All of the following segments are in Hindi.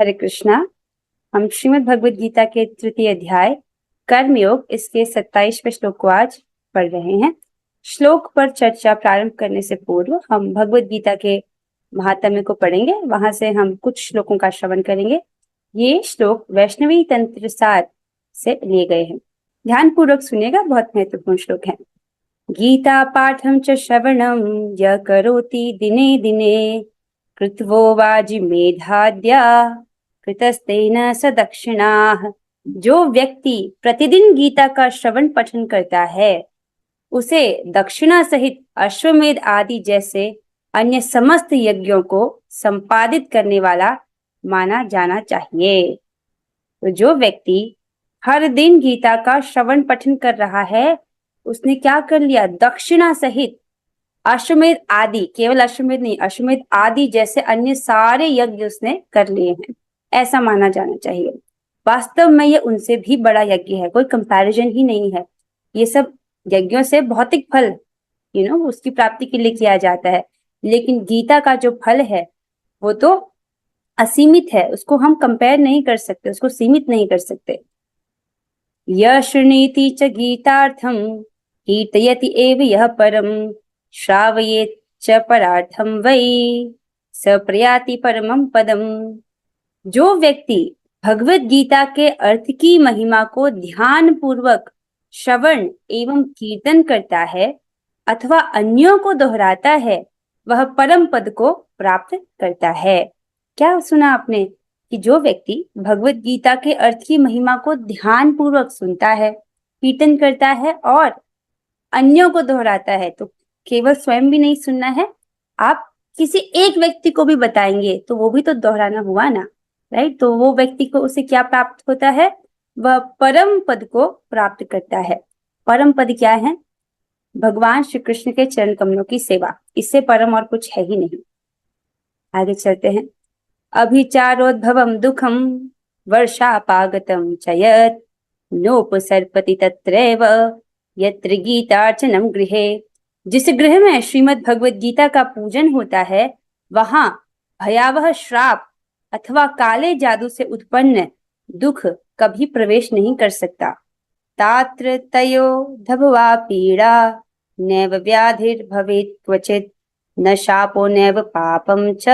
हरे कृष्णा। हम श्रीमद् भगवद गीता के तृतीय अध्याय कर्मयोग इसके 27वें श्लोक को आज पढ़ रहे हैं। श्लोक पर चर्चा प्रारंभ करने से पूर्व हम भगवद गीता के महात्म्य को पढ़ेंगे। वहां से हम कुछ श्लोकों का श्रवण करेंगे। ये श्लोक वैष्णवी तंत्र सार से लिए गए हैं। ध्यान पूर्वक सुनिएगा, बहुत महत्वपूर्ण श्लोक है। गीता पाठम च श्रवणम य करोति दिने दिने कृत्वो वाजि मेधाद्या कृतस्तेन स दक्षिणाः। जो व्यक्ति प्रतिदिन गीता का श्रवण पठन करता है उसे दक्षिणा सहित अश्वमेध आदि जैसे अन्य समस्त यज्ञों को संपादित करने वाला माना जाना चाहिए। तो जो व्यक्ति हर दिन गीता का श्रवण पठन कर रहा है उसने क्या कर लिया? दक्षिणा सहित अश्वमेध आदि, केवल अश्वमेध नहीं, अश्वमेध आदि जैसे अन्य सारे यज्ञ उसने कर लिए हैं, ऐसा माना जाना चाहिए। वास्तव में ये उनसे भी बड़ा यज्ञ है, कोई कंपैरिजन ही नहीं है। ये सब यज्ञों से भौतिक फल उसकी प्राप्ति के लिए किया जाता है, लेकिन गीता का जो फल है वो तो असीमित है, उसको हम कंपेयर नहीं कर सकते, उसको सीमित नहीं कर सकते। यशृणीति च गीतार्थम कीर्तयति एव यः परम श्रावयेत् च परार्थम वै स प्रयाति परमं पदम। जो व्यक्ति भगवत गीता के अर्थ की महिमा को ध्यान पूर्वक श्रवण एवं कीर्तन करता है अथवा अन्यों को दोहराता है वह परम पद को प्राप्त करता है। क्या सुना आपने कि जो व्यक्ति भगवत गीता के अर्थ की महिमा को ध्यान पूर्वक सुनता है, कीर्तन करता है और अन्यों को दोहराता है, तो केवल स्वयं भी नहीं सुनना है, आप किसी एक व्यक्ति को भी बताएंगे तो वो भी तो दोहराना हुआ ना, राइट? तो वो व्यक्ति को उसे क्या प्राप्त होता है? वह परम पद को प्राप्त करता है। परम पद क्या है? भगवान श्री कृष्ण के चरण कमलों की सेवा, इससे परम और कुछ है ही नहीं। आगे चलते हैं। अभिचारोद्भवम दुखम वर्षापागतम च यत् नोपसर्पति तत्रैव यत्र गीतार्चनम गृहे। जिस गृह में श्रीमद् भगवद गीता का पूजन होता है वहां भयावह श्राप अथवा काले जादू से उत्पन्न दुख कभी प्रवेश नहीं कर सकता। तात्र तयो धभवा पीड़ा नैव व्याधिर्भवेत् क्वचित् न शापो नैव पापम च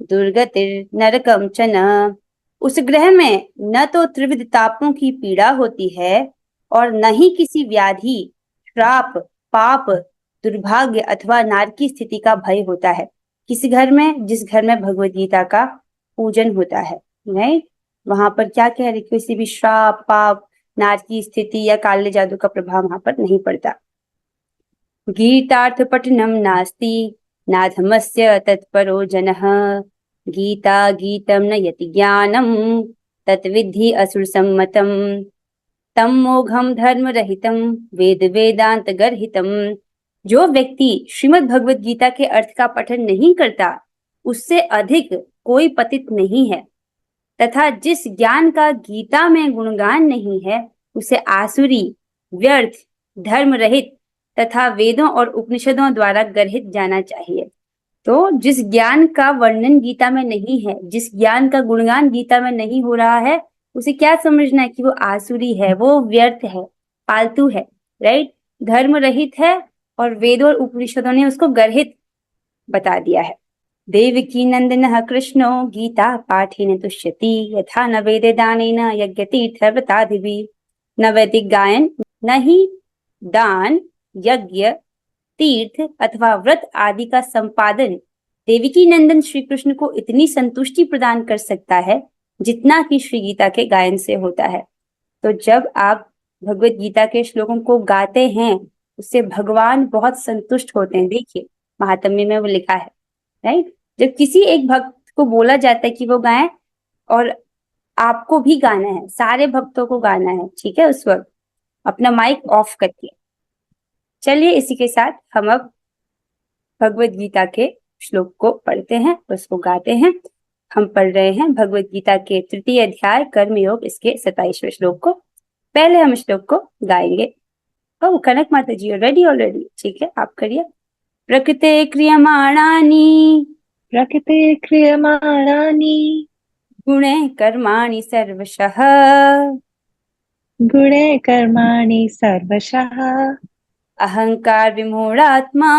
दुर्गतिर्नरकम च न। उस ग्रह में न तो त्रिविध तापों की पीड़ा होती है और न ही किसी व्याधि, श्राप, पाप, दुर्भाग्य अथवा नरक की स्थिति का भय होता है। किसी घर में, जिस घर में भगवद गीता का पूजन होता है, राइट, वहां पर क्या कह रहे, किसी भी श्राप, पाप, नरक की स्थिति या काले जादू का प्रभाव वहां पर नहीं पड़ता। गीतार्थ पठनम नास्ति नाधमस्य तत्परो जनः गीता गीतम न यति ज्ञानम तत्विद्धि असुर सम्मतम तम मोघम धर्म रहितम वेद वेदांत गर्हितम। जो व्यक्ति श्रीमद् भगवद गीता के अर्थ का पठन नहीं करता उससे अधिक कोई पतित नहीं है, तथा जिस ज्ञान का गीता में गुणगान नहीं है उसे आसुरी, व्यर्थ, धर्म रहित तथा वेदों और उपनिषदों द्वारा गर्हित जाना चाहिए। तो जिस ज्ञान का वर्णन गीता में नहीं है, जिस ज्ञान का गुणगान गीता में नहीं हो रहा है, उसे क्या समझना है कि वो आसुरी है, वो व्यर्थ है, फालतू है, राइट, धर्म रहित है और वेदों और उपनिषदों ने उसको गर्हित बता दिया है। देवकी नंदनः कृष्णो गीता पाठेन तुष्यति यथा न वेदे दानेन यज्ञतीर्थ व्रतादिभिः। न वैदिक गायन, न ही दान, यज्ञ, तीर्थ अथवा व्रत आदि का संपादन देवकी नंदन श्री कृष्ण को इतनी संतुष्टि प्रदान कर सकता है जितना कि श्री गीता के गायन से होता है। तो जब आप भगवत गीता के श्लोकों को गाते हैं उससे भगवान बहुत संतुष्ट होते हैं। देखिए महात्म्य में वो लिखा है, राइट, जब किसी एक भक्त को बोला जाता है कि वो गाएं और आपको भी गाना है, सारे भक्तों को गाना है, ठीक है, उस वक्त अपना माइक ऑफ करके। चलिए इसी के साथ हम अब भगवत गीता के श्लोक को पढ़ते हैं, उसको गाते हैं। हम पढ़ रहे हैं भगवत गीता के तृतीय अध्याय कर्मयोग इसके 27वें श्लोक को। पहले हम श्लोक को गाएंगे। ओह कनक माता जी रेडी ऑलरेडी? ठीक है, आप करिए। प्रकृते क्रियमाणानि गुणे कर्माणि सर्वशः गुणे कर्माणि सर्वशः अहंकार विमूढ़ात्मा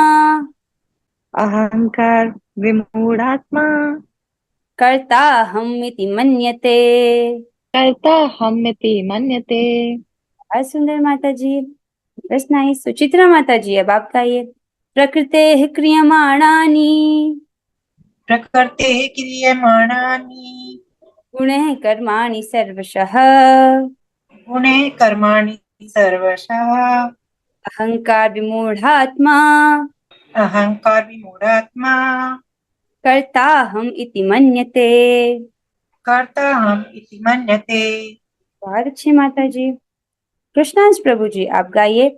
अहंकार विमूढ़ात्मा कर्ता हम इति मन्यते। कर्ता हम्यति मन्यते। बहुत सुंदर माता जी, बस नाइस। सुचित्रा माता जी, अब आप गाइए। प्रकृतेः क्रियमाणानि प्रकृतेः क्रियमाणानि गुणैः कर्माणि सर्वशः गुणैः कर्माणि सर्वशः अहंकार विमूढ़ात्मा अहंकार विमूढ़ात्मा कर्ताहम् इति मन्यते। कर्ताहम् इति मन्यते। बहुत अच्छी माता जी। कृष्णांश प्रभु जी, आप गाइए।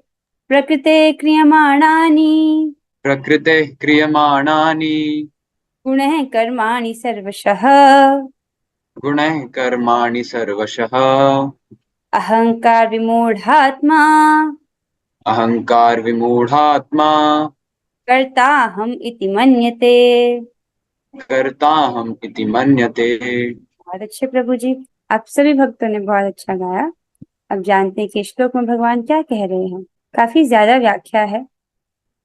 प्रकृते क्रियमाणानि प्रकृतेः क्रियमाणानि गुणैः कर्माणि सर्वशः गुणैः कर्माणि सर्वशः अहंकार विमूढ़ात्मा अहंकार विमूढ़ात्मा कर्ताहम् इति मन्यते। कर्ताहम् इति मन्यते। बहुत अच्छे प्रभु जी, आप सभी भक्तों ने बहुत अच्छा गाया। अब जानते हैं कि श्लोक में भगवान क्या कह रहे हैं। काफी ज्यादा व्याख्या है,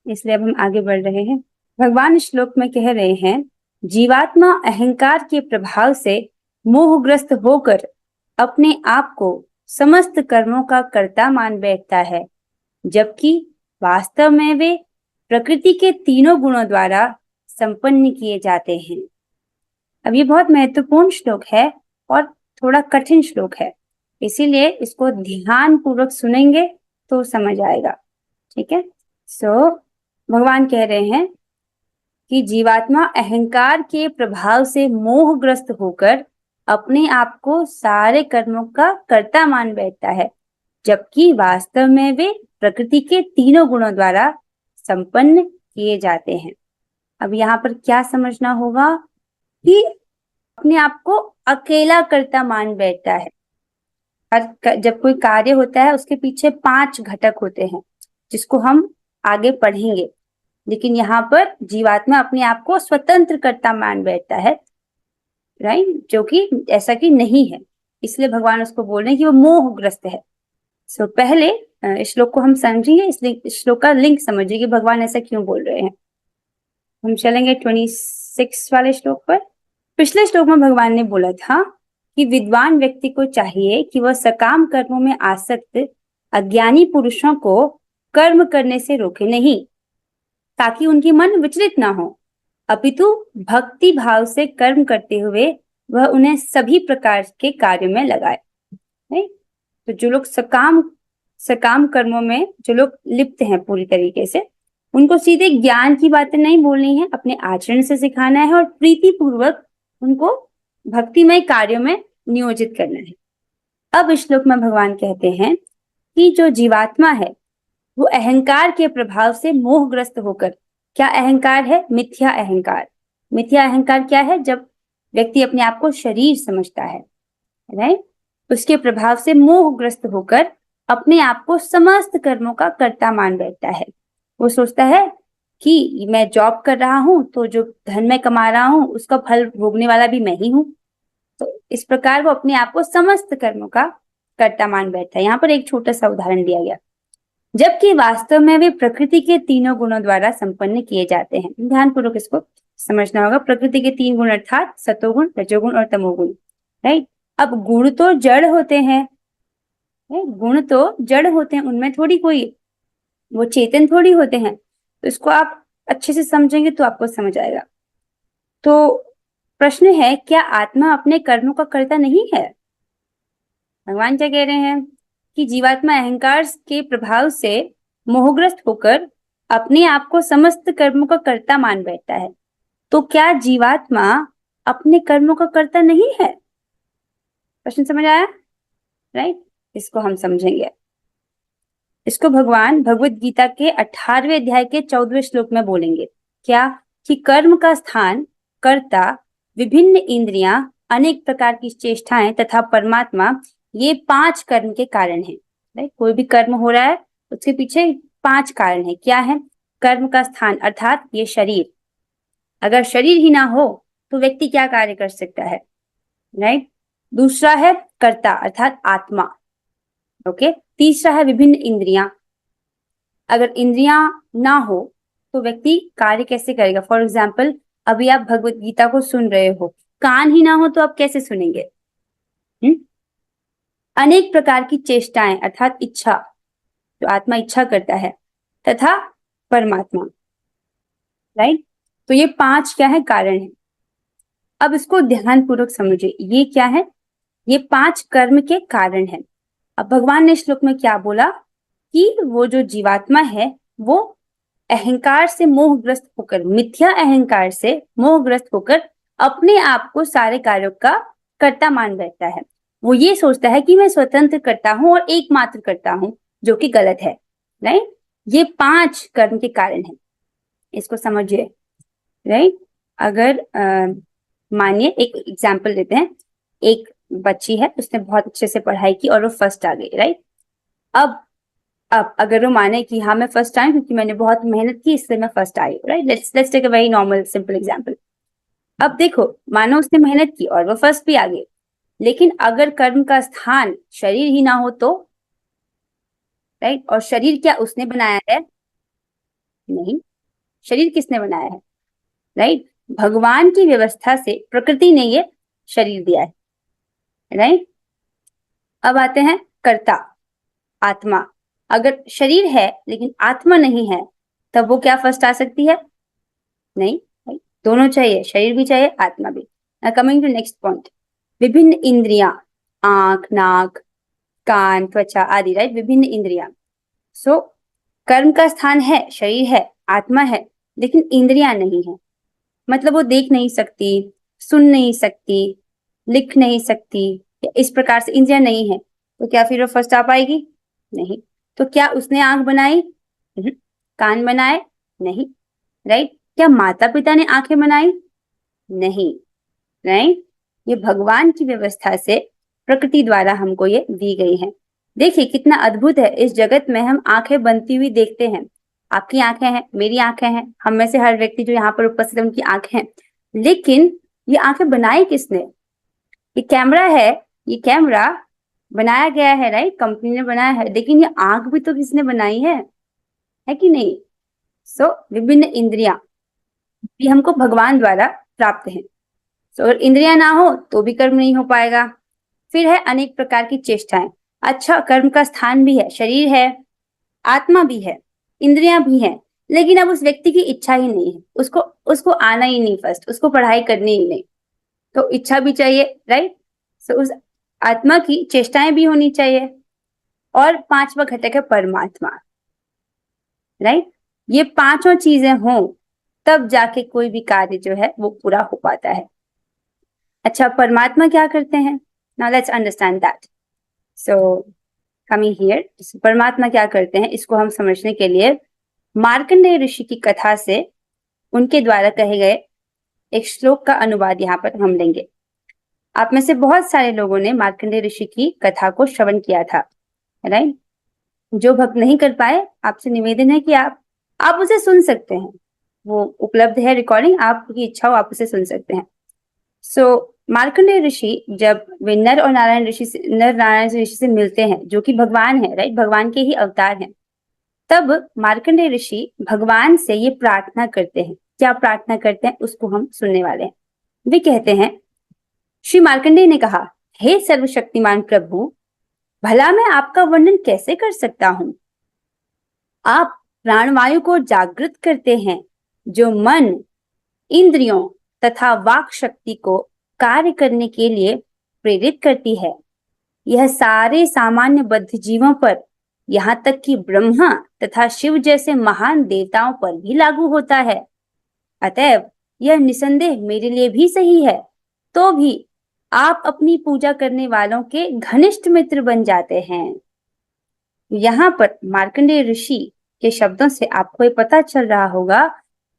इसलिए अब हम आगे बढ़ रहे हैं। भगवान इस श्लोक में कह रहे हैं, जीवात्मा अहंकार के प्रभाव से मोहग्रस्त होकर अपने आप को समस्त कर्मों का कर्ता मान बैठता है, जबकि वास्तव में वे प्रकृति के तीनों गुणों द्वारा संपन्न किए जाते हैं। अब ये बहुत महत्वपूर्ण श्लोक है और थोड़ा कठिन श्लोक है, इसीलिए इसको ध्यान पूर्वक सुनेंगे तो समझ आएगा। ठीक है। भगवान कह रहे हैं कि जीवात्मा अहंकार के प्रभाव से मोहग्रस्त होकर अपने आप को सारे कर्मों का कर्ता मान बैठता है, जबकि वास्तव में वे प्रकृति के तीनों गुणों द्वारा संपन्न किए जाते हैं। अब यहाँ पर क्या समझना होगा कि अपने आप को अकेला कर्ता मान बैठता है। जब कोई कार्य होता है उसके पीछे 5 घटक होते हैं, जिसको हम आगे पढ़ेंगे, लेकिन यहाँ पर जीवात्मा अपने आप को स्वतंत्र कर्ता मान बैठता है, राइट, जो कि ऐसा कि नहीं है। इसलिए भगवान उसको बोल रहे हैं कि वो मोहग्रस्त है। पहले इस श्लोक को हम समझेंगे, इस श्लोक का लिंक समझिए कि भगवान ऐसा क्यों बोल रहे हैं। हम चलेंगे 26 वाले श्लोक पर। पिछले श्लोक में भगवान ने बोला था कि विद्वान व्यक्ति को चाहिए कि वह सकाम कर्मों में आसक्त अज्ञानी पुरुषों को कर्म करने से रोके नहीं, ताकि उनकी मन विचलित ना हो, अपितु भक्ति भाव से कर्म करते हुए वह उन्हें सभी प्रकार के कार्यों में लगाए। नहीं? तो जो लोग सकाम कर्मों में जो लोग लिप्त हैं पूरी तरीके से, उनको सीधे ज्ञान की बातें नहीं बोलनी है, अपने आचरण से सिखाना है और प्रीति पूर्वक उनको भक्तिमय कार्यों में नियोजित करना है। अब इस श्लोक में भगवान कहते हैं कि जो जीवात्मा है वो अहंकार के प्रभाव से मोहग्रस्त होकर, क्या अहंकार है? मिथ्या अहंकार। मिथ्या अहंकार क्या है? जब व्यक्ति अपने आप को शरीर समझता है, राइट, उसके प्रभाव से मोहग्रस्त होकर अपने आप को समस्त कर्मों का कर्ता मान बैठता है। वो सोचता है कि मैं जॉब कर रहा हूं तो जो धन मैं कमा रहा हूं उसका फल भोगने वाला भी मैं ही हूं। तो इस प्रकार वो अपने आप को समस्त कर्मों का कर्ता मान बैठता है। यहाँ पर एक छोटा सा उदाहरण दिया गया, जबकि वास्तव में वे प्रकृति के तीनों गुणों द्वारा संपन्न किए जाते हैं। ध्यानपूर्वक इसको समझना होगा। प्रकृति के 3 गुण अर्थात सतोगुण, रजोगुण और तमोगुण, राइट। अब गुण तो जड़ होते हैं, गुण तो जड़ होते हैं, उनमें थोड़ी कोई वो चेतन थोड़ी होते हैं। तो इसको आप अच्छे से समझेंगे तो आपको समझ आएगा। तो प्रश्न है, क्या आत्मा अपने कर्मों का कर्ता नहीं है? भगवान क्या कह रहे हैं कि जीवात्मा अहंकार के प्रभाव से मोहग्रस्त होकर अपने आप को समस्त कर्मों का कर्ता मान बैठता है। तो क्या जीवात्मा अपने कर्मों का कर्ता नहीं है? प्रश्न समझ आया? राइट, इसको हम समझेंगे। इसको भगवान भगवत गीता के 18वें अध्याय के 14वें श्लोक में बोलेंगे। क्या? कि कर्म का स्थान, कर्ता, विभिन्न इंद्रियां, अनेक प्रकार की चेष्टाएं तथा परमात्मा, ये 5 कर्म के कारण हैं। राइट, कोई भी कर्म हो रहा है उसके पीछे 5 कारण है। क्या है? कर्म का स्थान अर्थात ये शरीर। अगर शरीर ही ना हो तो व्यक्ति क्या कार्य कर सकता है? राइट। दूसरा है कर्ता अर्थात आत्मा। ओके। तीसरा है विभिन्न इंद्रियां। अगर इंद्रियां ना हो तो व्यक्ति कार्य कैसे करेगा? फॉर एग्जाम्पल, अभी आप भगवत गीता को सुन रहे हो, कान ही ना हो तो आप कैसे सुनेंगे? अनेक प्रकार की चेष्टाएं अर्थात इच्छा, जो आत्मा इच्छा करता है, तथा परमात्मा। राइट। तो ये 5 क्या है? कारण है। अब इसको ध्यान पूर्वक समझिए, ये क्या है? ये 5 कर्म के कारण है। अब भगवान ने श्लोक में क्या बोला कि वो जो जीवात्मा है वो अहंकार से मोहग्रस्त होकर, मिथ्या अहंकार से मोहग्रस्त होकर अपने आप को सारे कार्यों का कर्ता मान बैठता है। वो ये सोचता है कि मैं स्वतंत्र करता हूं और एकमात्र करता हूं, जो कि गलत है। राइट। ये 5 कर्म के कारण है, इसको समझिए। राइट। अगर मानिए एक एग्जाम्पल लेते हैं, एक बच्ची है, उसने बहुत अच्छे से पढ़ाई की और वो फर्स्ट आ गई। राइट। अब अगर वो माने कि हाँ मैं फर्स्ट आई क्योंकि मैंने बहुत मेहनत की इसलिए मैं फर्स्ट आई। Right. Let's take a very normal simple example. अब देखो, मानो उसने मेहनत की और वो फर्स्ट भी आ गई, लेकिन अगर कर्म का स्थान शरीर ही ना हो तो? राइट। और शरीर क्या उसने बनाया है? नहीं। शरीर किसने बनाया है? राइट। भगवान की व्यवस्था से प्रकृति ने ये शरीर दिया है। राइट। अब आते हैं कर्ता, आत्मा। अगर शरीर है लेकिन आत्मा नहीं है, तब वो क्या फर्स्ट आ सकती है? नहीं। right? दोनों चाहिए, शरीर भी चाहिए, आत्मा भी। कमिंग टू नेक्स्ट पॉइंट, विभिन्न इंद्रियां, आंख, नाक, कान, त्वचा आदि। राइट। विभिन्न इंद्रियां। सो कर्म का स्थान है, शरीर है, आत्मा है, लेकिन इंद्रियां नहीं है। मतलब वो देख नहीं सकती, सुन नहीं सकती, लिख नहीं सकती, इस प्रकार से इंद्रियां नहीं है, तो क्या फिर वो फर्स्ट आ पाएगी? नहीं। तो क्या उसने आंख बनाई? कान बनाए? नहीं। राइट। क्या माता पिता ने आंखें बनाई? नहीं। राइट। ये भगवान की व्यवस्था से प्रकृति द्वारा हमको ये दी गई है। देखिए कितना अद्भुत है, इस जगत में हम आंखें बनती हुई देखते हैं। आपकी आंखें हैं, मेरी आंखें हैं, हम में से हर व्यक्ति जो यहाँ पर उपस्थित है उनकी आंखें हैं, लेकिन ये आंखें बनाई किसने? ये कैमरा है, ये कैमरा बनाया गया है। राइट। कंपनी ने बनाया है, लेकिन ये आंख भी तो किसने बनाई है कि नहीं? सो विभिन्न इंद्रियां भी हमको भगवान द्वारा प्राप्त है। सो अगर इंद्रियां ना हो तो भी कर्म नहीं हो पाएगा। फिर है अनेक प्रकार की चेष्टाएं। अच्छा, कर्म का स्थान भी है, शरीर है, आत्मा भी है, इंद्रियां भी हैं, लेकिन अब उस व्यक्ति की इच्छा ही नहीं है, उसको उसको आना ही नहीं, फर्स्ट उसको पढ़ाई करनी ही नहीं, तो इच्छा भी चाहिए। राइट। सो उस आत्मा की चेष्टाएं भी होनी चाहिए। और 5वां घटक है परमात्मा। राइट। ये 5 चीजें हों तब जाके कोई भी कार्य जो है वो पूरा हो पाता है। अच्छा, परमात्मा क्या करते हैं? Now let's understand that. So coming here, परमात्मा क्या करते हैं इसको हम समझने के लिए मार्कंडेय ऋषि की कथा से उनके द्वारा कहे गए एक श्लोक का अनुवाद यहाँ पर हम लेंगे। आप में से बहुत सारे लोगों ने मार्कंडेय ऋषि की कथा को श्रवण किया था। राइट। जो भक्त नहीं कर पाए, आपसे निवेदन है कि आप उसे सुन सकते हैं, वो उपलब्ध है रिकॉर्डिंग, आपकी इच्छा हो आप उसे सुन सकते हैं। सो मार्कंडेय ऋषि जब वे नर नारायण ऋषि से मिलते हैं, जो कि भगवान है। राइट। भगवान के ही अवतार हैं। तब मार्कंडेय ऋषि भगवान से ये प्रार्थना करते हैं। क्या प्रार्थना करते हैं उसको हम सुनने वाले हैं। वे कहते हैं, श्री मार्कंडेय ने कहा, हे सर्वशक्तिमान प्रभु, भला मैं आपका वर्णन कैसे कर सकता हूं? आप प्राणवायु को जागृत करते हैं, जो मन, इंद्रियों तथा वाक शक्ति को कार्य करने के लिए प्रेरित करती है। यह सारे सामान्य बद्ध जीवों पर, यहाँ तक कि ब्रह्मा तथा शिव जैसे महान देवताओं पर भी लागू होता है। अतएव यह निसंदेह मेरे लिए भी सही है, तो भी आप अपनी पूजा करने वालों के घनिष्ठ मित्र बन जाते हैं। यहाँ पर मार्कंडेय ऋषि के शब्दों से आपको ये पता चल रहा होगा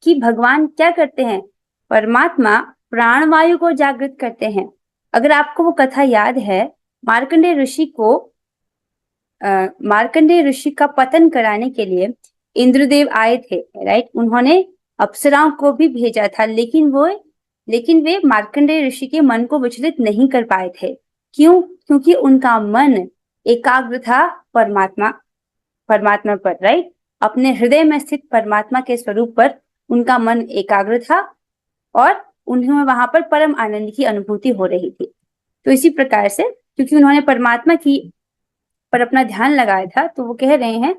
कि भगवान क्या करते हैं। परमात्मा प्राणवायु को जागृत करते हैं। अगर आपको वो कथा याद है, मार्कंडेय ऋषि का पतन कराने के लिए इंद्रदेव आए थे। राइट। उन्होंने अप्सराओं को भी भेजा था, लेकिन वो लेकिन वे मार्कंडेय ऋषि के मन को विचलित नहीं कर पाए थे। क्यों? क्योंकि उनका मन एकाग्र था परमात्मा पर, राइट? अपने हृदय में स्थित परमात्मा के स्वरूप पर उनका मन एकाग्र था और उन्हें वहां पर परम आनंद की अनुभूति हो रही थी। तो इसी प्रकार से क्योंकि उन्होंने परमात्मा की पर अपना ध्यान लगाया था, तो वो कह रहे हैं,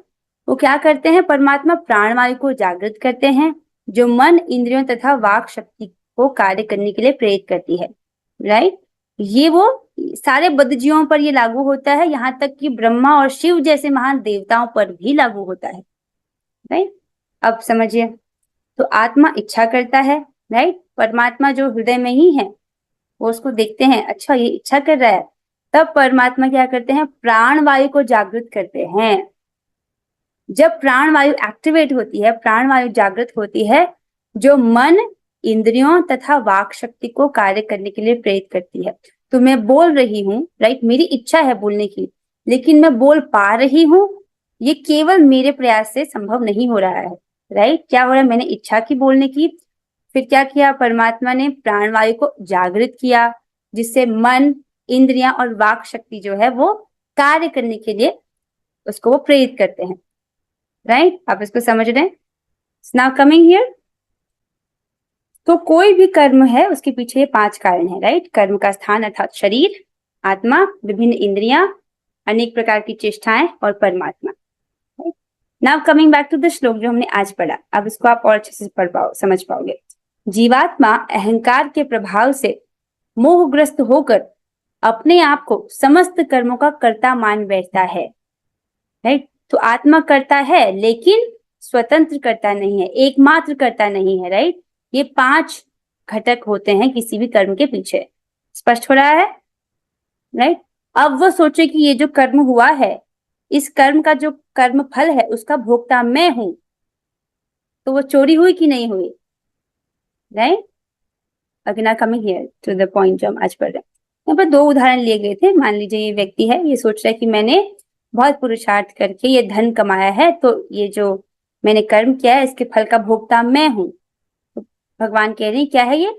वो क्या करते हैं? परमात्मा प्राणवायु को जागृत करते हैं, जो मन, इंद्रियों तथा वाक शक्ति को कार्य करने के लिए प्रेरित करती है, राइट? ये वो सारे बद्धजीवों पर ये लागू होता है, यहाँ तक कि ब्रह्मा और शिव जैसे महान देवताओं पर भी लागू होता है, राइट? अब समझिए, तो आत्मा इच्छा करता है, राइट? परमात्मा जो हृदय में ही है वो उसको देखते हैं, अच्छा ये इच्छा कर रहा है, तब परमात्मा क्या करते हैं? प्राण वायु को जागृत करते हैं। जब प्राण वायु एक्टिवेट होती है, प्राण वायु जागृत होती है, जो मन, इंद्रियों तथा वाक शक्ति को कार्य करने के लिए प्रेरित करती है। तो मैं बोल रही हूँ, राइट? मेरी इच्छा है बोलने की, लेकिन मैं बोल पा रही हूँ, ये केवल मेरे प्रयास से संभव नहीं हो रहा है, राइट? क्या हो रहा है? मैंने इच्छा की बोलने की, फिर क्या किया? परमात्मा ने प्राण वायु को जागृत किया, जिससे मन, इंद्रियां और वाक शक्ति जो है वो कार्य करने के लिए उसको वो प्रेरित करते हैं, राइट? आप इसको समझ रहे हैं? नाउ कमिंग हियर, तो कोई भी कर्म है उसके पीछे ये 5 कारण है, राइट? कर्म का स्थान अर्थात शरीर, आत्मा, विभिन्न इंद्रियां, अनेक प्रकार की चेष्टाएं और परमात्मा। Now coming back to the shloka जो हमने आज पढ़ा, अब इसको आप और अच्छे से समझ पाओगे। जीवात्मा अहंकार के प्रभाव से मोहग्रस्त होकर अपने आप को समस्त कर्मों का कर्ता मान बैठता है, राइट? तो आत्मा करता है लेकिन स्वतंत्र करता नहीं है, एकमात्र करता नहीं है, राइट? ये 5 घटक होते हैं किसी भी कर्म के पीछे। स्पष्ट हो रहा है, राइट? अब वो सोचे कि ये जो कर्म हुआ है, इस कर्म का जो कर्म फल है उसका भोक्ता मैं हूं, तो वो चोरी हुई कि नहीं हुई, right? Again coming here to the point जो हम आज पढ़ रहे हैं। यहाँ पर 2 उदाहरण लिए गए थे। मान लीजिए ये व्यक्ति है, ये सोच रहा है कि मैंने बहुत पुरुषार्थ करके ये धन कमाया है, तो ये जो मैंने कर्म किया है इसके फल का भोक्ता मैं हूं। तो भगवान कह रहे हैं क्या है ये?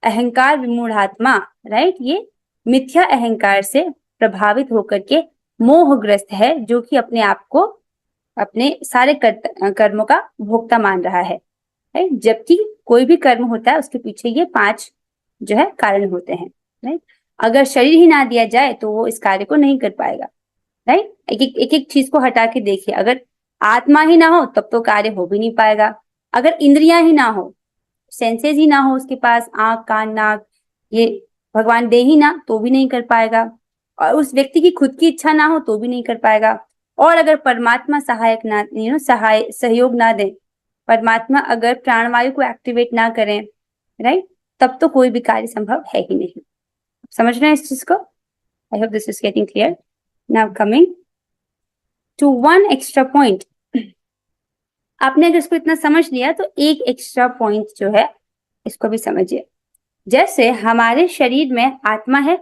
अहंकार विमूढ़ात्मा, राइट? ये मिथ्या अहंकार से प्रभावित होकर के मोहग्रस्त है, जो कि अपने आप को अपने सारे कर्मों का भोक्ता मान रहा है, राइट? जबकि कोई भी कर्म होता है उसके पीछे ये 5 जो है कारण होते हैं, राइट? अगर शरीर ही ना दिया जाए तो वो इस कार्य को नहीं कर पाएगा, राइट? एक चीज को हटा के देखिए, अगर आत्मा ही ना हो तब तो कार्य हो भी नहीं पाएगा। अगर इंद्रियां ही ना हो, सेंसेस ही ना हो उसके पास, आंख, कान, नाक, ये भगवान दे ही ना, तो भी नहीं कर पाएगा। और उस व्यक्ति की खुद की इच्छा ना हो तो भी नहीं कर पाएगा। और अगर परमात्मा सहायक ना सहयोग ना दे, परमात्मा अगर प्राणवायु को एक्टिवेट ना करें, राइट, तब तो कोई भी कार्य संभव है ही नहीं। समझ रहे हैं इस चीज को? I hope this is getting clear. Now coming to one extra point. आपने अगर इसको इतना समझ लिया तो एक एक्स्ट्रा पॉइंट जो है इसको भी समझिए। जैसे हमारे शरीर में आत्मा है,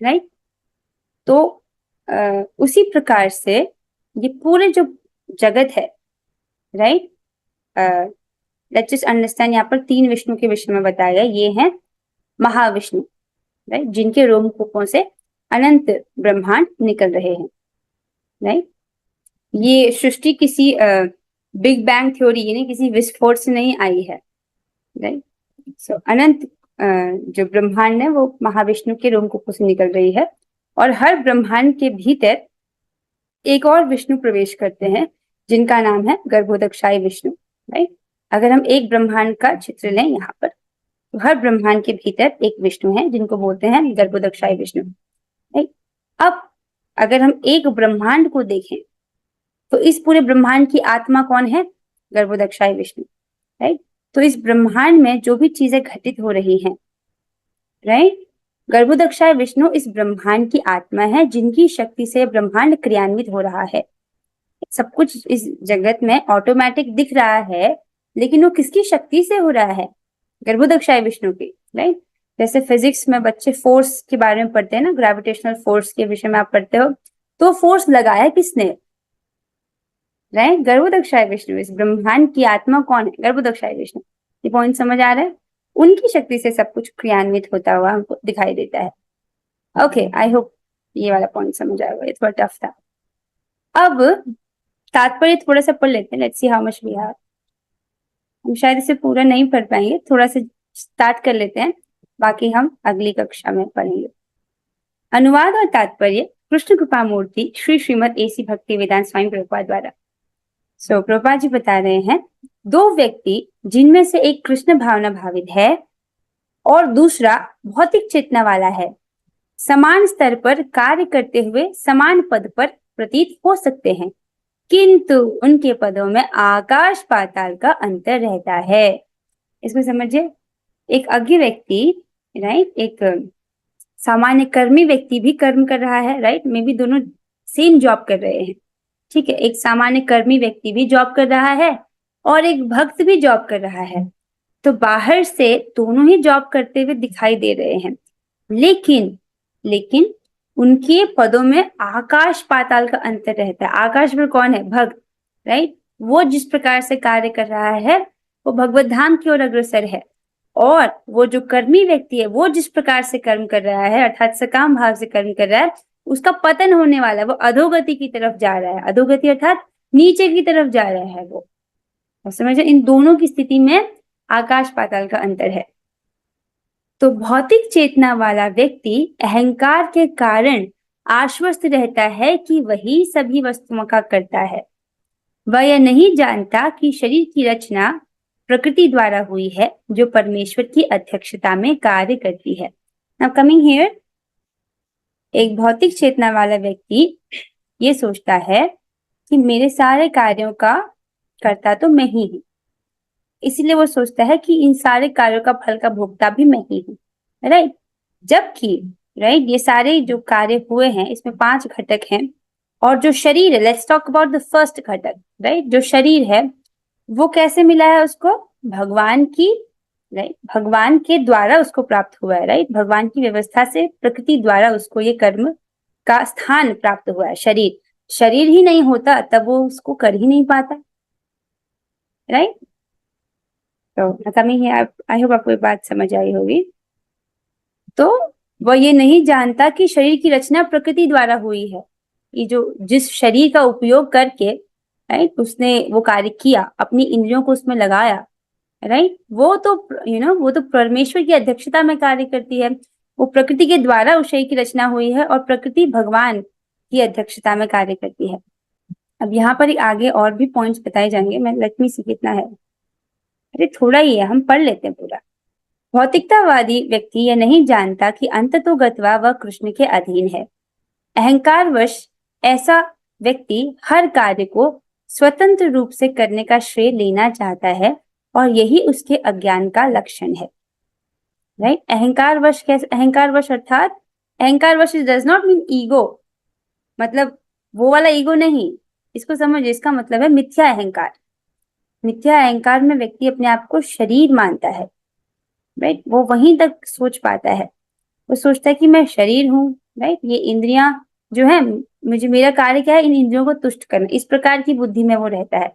राइट? तो उसी प्रकार से ये पूरे जो जगत है, राइट, लेट्स जस्ट अंडरस्टैंड, यहाँ पर 3 विष्णु के विषय में बताया गया। ये हैं महाविष्णु, राइट, जिनके रोमकूपों से अनंत ब्रह्मांड निकल रहे हैं, राइट? ये सृष्टि किसी बिग बैंग थ्योरी यानी किसी विस्फोट से नहीं आई है, राइट? सो अनंत जो ब्रह्मांड है वो महाविष्णु के रोमकूपों से निकल रही है, और हर ब्रह्मांड के भीतर एक और विष्णु प्रवेश करते हैं जिनका नाम है गर्भोदक्षाई विष्णु, राइट? अगर हम एक ब्रह्मांड का चित्र लें यहाँ पर, तो हर ब्रह्मांड के भीतर एक विष्णु है जिनको बोलते हैं गर्भोदक्षाई विष्णु, राइट? अब अगर हम एक ब्रह्मांड को देखें तो इस पूरे ब्रह्मांड की आत्मा कौन है? गर्भोदक्षाई विष्णु, राइट? तो इस ब्रह्मांड में जो भी चीजें घटित हो रही हैं, राइट, गर्भोदक्षाई विष्णु इस ब्रह्मांड की आत्मा है जिनकी शक्ति से ब्रह्मांड क्रियान्वित हो रहा है। सब कुछ इस जगत में ऑटोमेटिक दिख रहा है, लेकिन वो किसकी शक्ति से हो रहा है? गर्भोदक्षाई विष्णु की, राइट? जैसे फिजिक्स में बच्चे फोर्स के बारे में पढ़ते हैं ना, ग्रेविटेशनल फोर्स के विषय में आप पढ़ते हो, तो फोर्स लगाया किसने? राइट, गर्भोदक्षाई विष्णु। इस ब्रह्मांड की आत्मा कौन है? गर्भोदक्षाई विष्णु। ये पॉइंट समझ आ रहा है? उनकी शक्ति से सब कुछ क्रियान्वित होता हुआ हमको दिखाई देता है। ओके, आई होप ये वाला पॉइंट समझ आएगा, ये थोड़ा टफ था। अब तात्पर्य थोड़ा सा पढ़ लेते हैं, let's see how much we have. हम शायद इसे पूरा नहीं पढ़ पाएंगे, थोड़ा सा स्टार्ट कर लेते हैं, बाकी हम अगली कक्षा में पढ़ेंगे। अनुवाद और तात्पर्य कृष्ण कृपा मूर्ति श्री श्रीमद एसी भक्ति वेदांत स्वामी प्रभुपाद द्वारा। सो प्रभुपाद जी बता रहे हैं, दो व्यक्ति जिनमें से एक कृष्ण भावना भावित है और दूसरा भौतिक चेतना वाला है, समान स्तर पर कार्य करते हुए समान पद पर प्रतीत हो सकते हैं, किंतु उनके पदों में आकाश पाताल का अंतर रहता है। इसको समझिए, एक अज्ञ व्यक्ति, राइट, एक सामान्य कर्मी व्यक्ति भी कर्म कर रहा है, राइट, मे बी दोनों सेम जॉब कर रहे हैं, ठीक है। एक सामान्य कर्मी व्यक्ति भी जॉब कर रहा है और एक भक्त भी जॉब कर रहा है, तो बाहर से दोनों ही जॉब करते हुए दिखाई दे रहे हैं, लेकिन उनके पदों में आकाश पाताल का अंतर रहता है। आकाश पर कौन है? भक्त, राइट। वो जिस प्रकार से कार्य कर रहा है वो भगवत धाम की ओर अग्रसर है, और वो जो कर्मी व्यक्ति है वो जिस प्रकार से कर्म कर रहा है, अर्थात सकाम भाव से कर्म कर रहा है, उसका पतन होने वाला है, वो अधोगति की तरफ जा रहा है। अधोगति अर्थात नीचे की तरफ जा रहा है वो। समझे, इन दोनों की स्थिति में आकाश पाताल का अंतर है। तो भौतिक चेतना वाला व्यक्ति अहंकार के कारण आश्वस्त रहता है कि वही सभी वस्तुओं का कर्ता है। वह यह नहीं जानता कि शरीर की रचना प्रकृति द्वारा हुई है, जो परमेश्वर की अध्यक्षता में कार्य करती है। नाउ कमिंग हियर, एक भौतिक चेतना वाला व्यक्ति ये सोचता है कि मेरे सारे कार्यों का कर्ता तो मैं ही हूँ, इसलिए वो सोचता है कि इन सारे कार्यों का फल का भोक्ता भी मैं ही हूँ, राइट। जबकि राइट, ये सारे जो कार्य हुए हैं इसमें 5 घटक हैं, और जो शरीर है, let's talk about the first घटक, राइट। जो शरीर है वो कैसे मिला है उसको? भगवान की, राइट, भगवान के द्वारा उसको प्राप्त हुआ है, राइट। भगवान की व्यवस्था से प्रकृति द्वारा उसको ये कर्म का स्थान प्राप्त हुआ है। शरीर ही नहीं होता तब वो उसको कर ही नहीं पाता, राइट। तो कमी है, आई होप आपको ये बात समझ आई होगी। तो वह ये नहीं जानता कि शरीर की रचना प्रकृति द्वारा हुई है। ये जो जिस शरीर का उपयोग करके, राइट, उसने वो कार्य किया, अपनी इंद्रियों को उसमें लगाया, राइट, वो तो वो तो परमेश्वर की अध्यक्षता में कार्य करती है। वो प्रकृति के द्वारा उस शरीर की रचना हुई है और प्रकृति भगवान की अध्यक्षता में कार्य करती है। अब यहाँ पर आगे और भी पॉइंट्स बताए जाएंगे। मैं लेट मी सी कितना है, अरे थोड़ा ही है, हम पढ़ लेते हैं पूरा। भौतिकतावादी व्यक्ति यह नहीं जानता कि अंततोगत्वा वह कृष्ण के अधीन है। अहंकारवश ऐसा व्यक्ति हर कार्य को स्वतंत्र रूप से करने का श्रेय लेना चाहता है, और यही उसके अज्ञान का लक्षण है, राइट। अहंकारवश, कैसे अहंकारवश? अर्थात अहंकारवश डज नॉट मीन ईगो, मतलब वो वाला ईगो नहीं, इसको समझिए, इसका मतलब है मिथ्या अहंकार। मिथ्या अहंकार में व्यक्ति अपने आप को शरीर मानता है, राइट। वो वहीं तक सोच पाता है, वो सोचता है कि मैं शरीर हूँ, राइट। ये इंद्रियां जो है, मेरा कार्य क्या है? इन इंद्रियों को तुष्ट करना। इस प्रकार की बुद्धि में वो रहता है।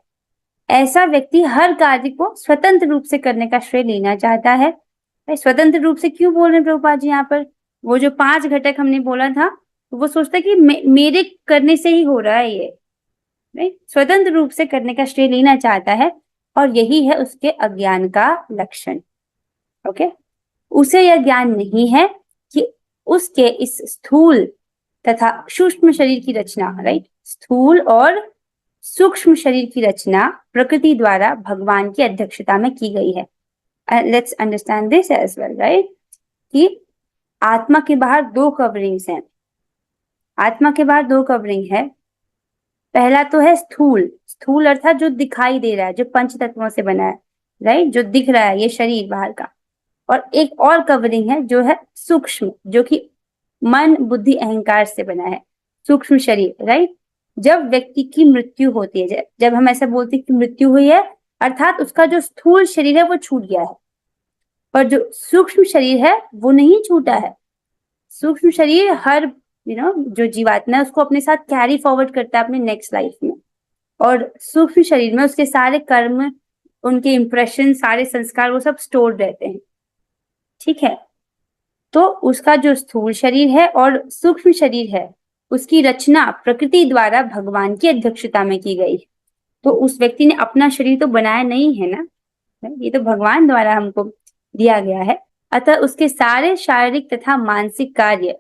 ऐसा व्यक्ति हर कार्य को स्वतंत्र रूप से करने का श्रेय लेना चाहता है। स्वतंत्र रूप से क्यों बोल रहे हैं प्रभुपाद जी यहाँ पर? वो जो 5 घटक हमने बोला था, तो वो सोचता है कि मेरे करने से ही हो रहा है ये, राइट। स्वतंत्र रूप से करने का श्रेय लेना चाहता है, और यही है उसके अज्ञान का लक्षण। ओके, उसे यह ज्ञान नहीं है कि उसके इस स्थूल तथा सूक्ष्म शरीर की रचना, राइट, स्थूल और सूक्ष्म शरीर की रचना प्रकृति द्वारा भगवान की अध्यक्षता में की गई है। Let's understand this as well, right, कि आत्मा के बाहर 2 कवरिंग्स हैं। आत्मा के बाहर 2 कवरिंग है। पहला तो है स्थूल अर्थात जो दिखाई दे रहा है, जो पंच तत्वों से बना है, राइट, जो दिख रहा है, ये शरीर बाहर का। और एक और कवरिंग है जो है सूक्ष्म, जो कि मन, बुद्धि, अहंकार से बना है, सूक्ष्म शरीर, राइट। जब व्यक्ति की मृत्यु होती है, जब हम ऐसा बोलते हैं कि मृत्यु हुई है, अर्थात उसका जो स्थूल शरीर है वो छूट गया है, पर जो सूक्ष्म शरीर है वो नहीं छूटा है। सूक्ष्म शरीर हर जो जीवात्मा है उसको अपने साथ कैरी फॉरवर्ड करता है अपने नेक्स्ट लाइफ में, और सूक्ष्म शरीर में उसके सारे कर्म, उनके इंप्रेशन, सारे संस्कार, वो सब स्टोर्ड रहते हैं, ठीक है। तो उसका जो स्थूल शरीर है और सूक्ष्म शरीर है, उसकी रचना प्रकृति द्वारा भगवान की अध्यक्षता में की गई। तो उस व्यक्ति ने अपना शरीर तो बनाया नहीं है ना, ये तो भगवान द्वारा हमको दिया गया है। अतः उसके सारे शारीरिक तथा मानसिक कार्य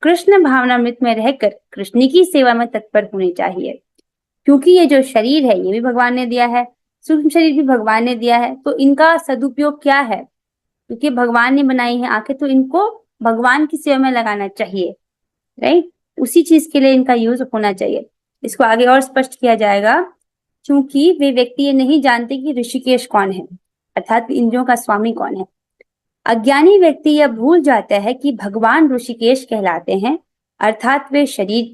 कृष्ण भावनामृत में रहकर कृष्ण की सेवा में तत्पर होने चाहिए। क्योंकि ये जो शरीर है ये भी भगवान ने दिया है, सूक्ष्म शरीर भी भगवान ने दिया है, तो इनका सदुपयोग क्या है? क्योंकि भगवान ने बनाई है आंखें, तो इनको भगवान की सेवा में लगाना चाहिए, राइट। उसी चीज के लिए इनका यूज होना चाहिए। इसको आगे और स्पष्ट किया जाएगा। क्योंकि वे व्यक्ति ये नहीं जानते कि ऋषिकेश कौन है, अर्थात इंद्रियों का स्वामी कौन है। अज्ञानी व्यक्ति यह भूल जाता है कि भगवान ऋषिकेश कहलाते हैं, अर्थात वे शरीर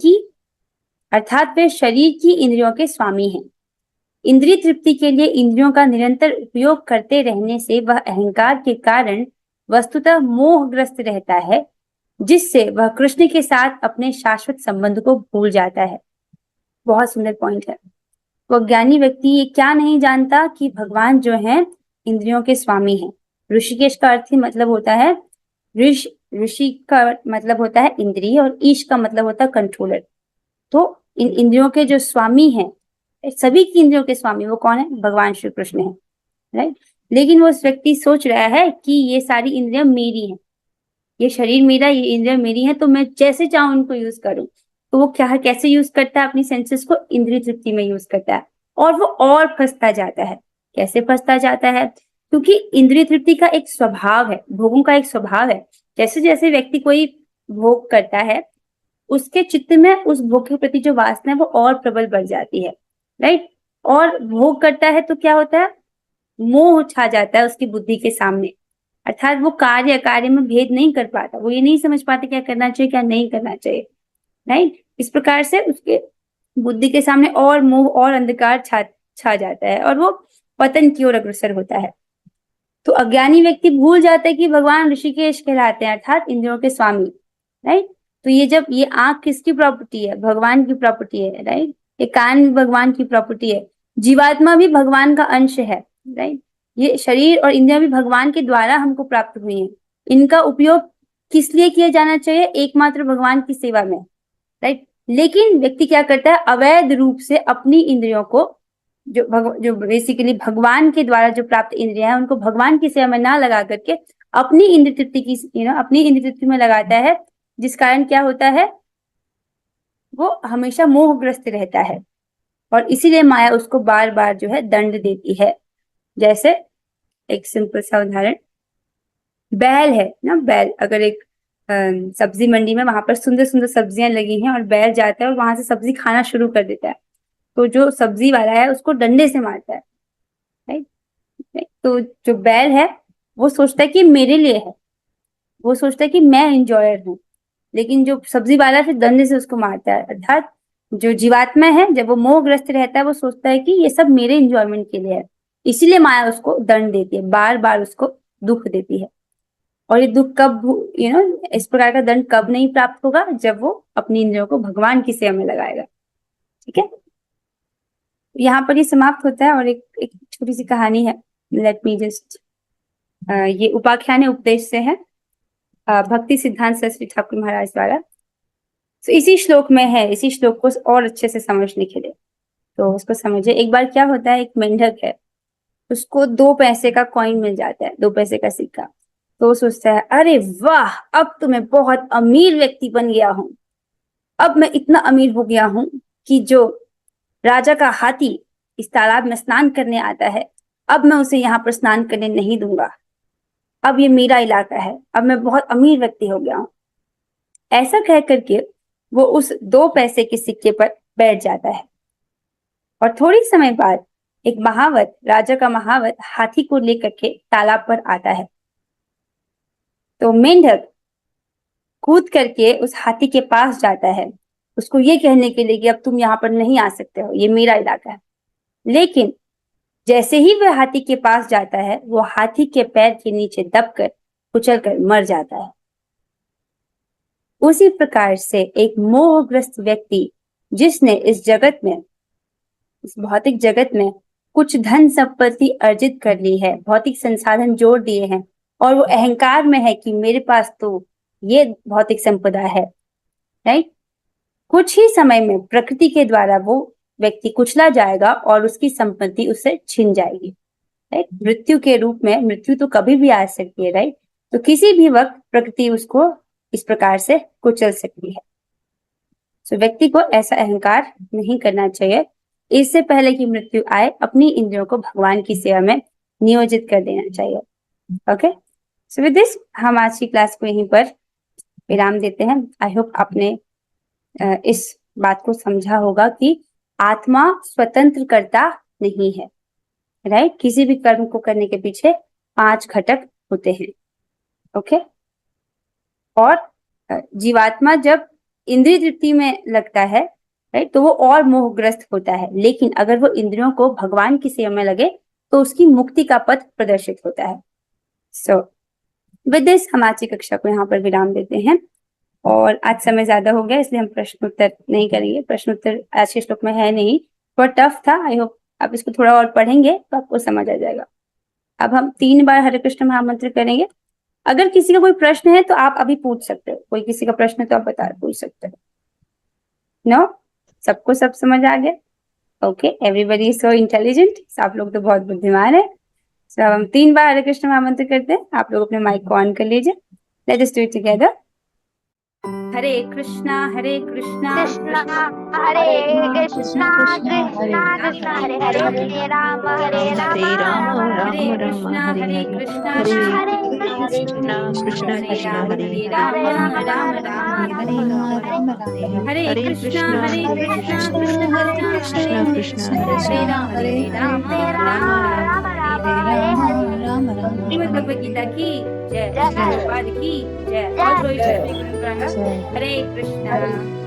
की इंद्रियों के स्वामी हैं। इंद्रिय तृप्ति के लिए इंद्रियों का निरंतर उपयोग करते रहने से वह अहंकार के कारण वस्तुतः मोहग्रस्त रहता है, जिससे वह कृष्ण के साथ अपने शाश्वत संबंध को भूल जाता है। बहुत सुंदर पॉइंट है। तो अज्ञानी व्यक्ति ये क्या नहीं जानता कि भगवान जो है इंद्रियों के स्वामी हैं। ऋषिकेश का अर्थ ही मतलब होता है ऋषि का मतलब होता है इंद्रिय, और ईश का मतलब होता है कंट्रोलर। तो इन इंद्रियों के जो स्वामी हैं, सभी की इंद्रियों के स्वामी वो कौन है? भगवान श्री कृष्ण है, राइट। लेकिन वो व्यक्ति सोच रहा है कि ये सारी इंद्रियां मेरी हैं, ये शरीर मेरा, ये इंद्रियां मेरी हैं, तो मैं जैसे चाहूं इनको यूज करूं। तो वो क्या है, कैसे यूज करता है? अपनी सेंसेस को इंद्रिय तृप्ति में यूज करता है, और वो और फंसता जाता है। कैसे फंसता जाता है? क्योंकि इंद्रिय तृप्ति का एक स्वभाव है, भोगों का एक स्वभाव है। जैसे जैसे व्यक्ति कोई भोग करता है, उसके चित्त में उस भोग के प्रति जो वासना है वो और प्रबल बढ़ जाती है, राइट। और भोग करता है तो क्या होता है? मोह छा जाता है उसकी बुद्धि के सामने, अर्थात वो कार्य कार्य में भेद नहीं कर पाता, वो ये नहीं समझ पाता क्या करना चाहिए क्या नहीं करना चाहिए, राइट। इस प्रकार से उसके बुद्धि के सामने और मोह और अंधकार छा जाता है, और वो पतन की ओर अग्रसर होता है। तो अज्ञानी व्यक्ति भूल जाता है कि भगवान ऋषिकेश कहलाते हैं, अर्थात इंद्रियों के स्वामी, राइट। तो ये जब ये आंख किसकी प्रॉपर्टी है? भगवान की प्रॉपर्टी है, राइट। ये कान भी भगवान की प्रॉपर्टी है, जीवात्मा भी भगवान का अंश है, राइट। ये शरीर और इंद्रियां भी भगवान के द्वारा हमको प्राप्त हुई हैं। इनका उपयोग किस लिए किया जाना चाहिए? एकमात्र भगवान की सेवा में, राइट। लेकिन व्यक्ति क्या करता है? अवैध रूप से अपनी इंद्रियों को जो बेसिकली भगवान के द्वारा जो प्राप्त इंद्रियां हैं उनको भगवान की सेवा में ना लगा करके अपनी इंद्रिय तृप्ति की अपनी इंद्रिय तृप्ति में लगाता है, जिस कारण क्या होता है? वो हमेशा मोहग्रस्त रहता है, और इसीलिए माया उसको बार बार जो है दंड देती है। जैसे एक सिंपल सा उदाहरण, बैल है ना, बैल अगर एक सब्जी मंडी में वहां पर सुंदर सुंदर सब्जियां लगी हैं और बैल जाता है और वहां से सब्जी खाना शुरू कर देता है, तो जो सब्जी वाला है उसको डंडे से मारता है, राइट। तो जो बैल है वो सोचता है कि मेरे लिए है, वो सोचता है कि मैं एंजॉयर हूँ, लेकिन जो सब्जी वाला फिर डंडे से उसको मारता है। अर्थात जो जीवात्मा है जब वो मोहग्रस्त रहता है वो सोचता है कि ये सब मेरे एंजॉयमेंट के लिए है, इसीलिए माया उसको दंड देती है, बार बार उसको दुख देती है। और ये दुख कब इस प्रकार का दंड कब नहीं प्राप्त होगा? जब वो अपनी इंद्रियों को भगवान की सेवा में लगाएगा, ठीक है। यहाँ पर ये समाप्त होता है, और एक छोटी सी कहानी है, लेट मी जस्ट, ये उपाख्यान उपदेश से है, भक्ति सिद्धांत सरस्वती ठाकुर महाराज द्वारा। तो इसी श्लोक में है, इसी श्लोक को और अच्छे से समझने के लिए तो उसको समझे। एक बार क्या होता है, एक मेंढक है, उसको 2 पैसे का कॉइन मिल जाता है, 2 पैसे का सिक्का। तो वो सोचता है, अरे वाह, अब तो मैं बहुत अमीर व्यक्ति बन गया हूँ, अब मैं इतना अमीर हो गया हूँ कि जो राजा का हाथी इस तालाब में स्नान करने आता है, अब मैं उसे यहाँ पर स्नान करने नहीं दूंगा, अब ये मेरा इलाका है, अब मैं बहुत अमीर व्यक्ति हो गया हूँ। ऐसा कह करके वो उस 2 पैसे के सिक्के पर बैठ जाता है, और थोड़ी समय बाद एक महावत, राजा का महावत हाथी को लेकर के तालाब पर आता है। तो मेंढक कूद करके उस हाथी के पास जाता है, उसको ये कहने के लिए कि अब तुम यहाँ पर नहीं आ सकते हो, ये मेरा इलाका है। लेकिन जैसे ही वह हाथी के पास जाता है, वो हाथी के पैर के नीचे दबकर कुचलकर मर जाता है। उसी प्रकार से एक मोहग्रस्त व्यक्ति जिसने इस जगत में, इस भौतिक जगत में कुछ धन संपत्ति अर्जित कर ली है, भौतिक संसाधन जोड़ दिए हैं, और वो अहंकार में है कि मेरे पास तो ये भौतिक संपदा है, राइट, कुछ ही समय में प्रकृति के द्वारा वो व्यक्ति कुचला जाएगा और उसकी संपत्ति उससे छिन जाएगी, राइट। मृत्यु के रूप में, मृत्यु तो कभी भी आ सकती है, राइट, तो किसी भी वक्त प्रकृति उसको इस प्रकार से कुचल सकती है। तो व्यक्ति को ऐसा अहंकार नहीं करना चाहिए। इससे पहले कि मृत्यु आए अपनी इंद्रियों को भगवान की सेवा में नियोजित कर देना चाहिए। ओके, सो विद दिस हम आज की क्लास को यहीं पर विराम देते हैं। आई होप आपने इस बात को समझा होगा कि आत्मा स्वतंत्र कर्ता नहीं है, राइट। किसी भी कर्म को करने के पीछे 5 घटक होते हैं। ओके, और जीवात्मा जब इंद्रिय तृप्ति में लगता है, राइट, तो वो और मोहग्रस्त होता है, लेकिन अगर वो इंद्रियों को भगवान की सेवा में लगे तो उसकी मुक्ति का पथ प्रदर्शित होता है। सो विद दिस हम आज की कक्षा को यहाँ पर विराम देते हैं। और आज समय ज्यादा हो गया इसलिए हम प्रश्न उत्तर नहीं करेंगे। प्रश्न उत्तर आज के श्लोक में है नहीं, थोड़ा टफ था। आई होप आप इसको थोड़ा और पढ़ेंगे तो आपको समझ आ जाएगा। अब हम 3 बार हरे कृष्ण महामंत्र करेंगे। अगर किसी का कोई प्रश्न है तो आप अभी पूछ सकते हो। कोई किसी का प्रश्न है तो आप पूछ सकते हो। नो, सबको सब समझ आ गया? Okay, everybody is so intelligent. आप लोग तो बहुत बुद्धिमान है। सो हम 3 बार हरे कृष्ण महामंत्र करते हैं। आप लोग अपने माइक को ऑन कर लीजिए। Let us do it together. Hare Krishna Krishna Hare Krishna Krishna Krishna Hare Hare Hare Ram Ram Hare Krishna Hare Krishna Hare Krishna Krishna Hare Ram Ram Ram Ram Hare Ram Hare Hare Krishna Krishna Krishna Krishna Hare Ram Ram Ram Shrimad Bhagavad Gita की जय, जय। प्रभुपाद की जय। और कोई श्री गुरु ग्रंथ हरे कृष्णा।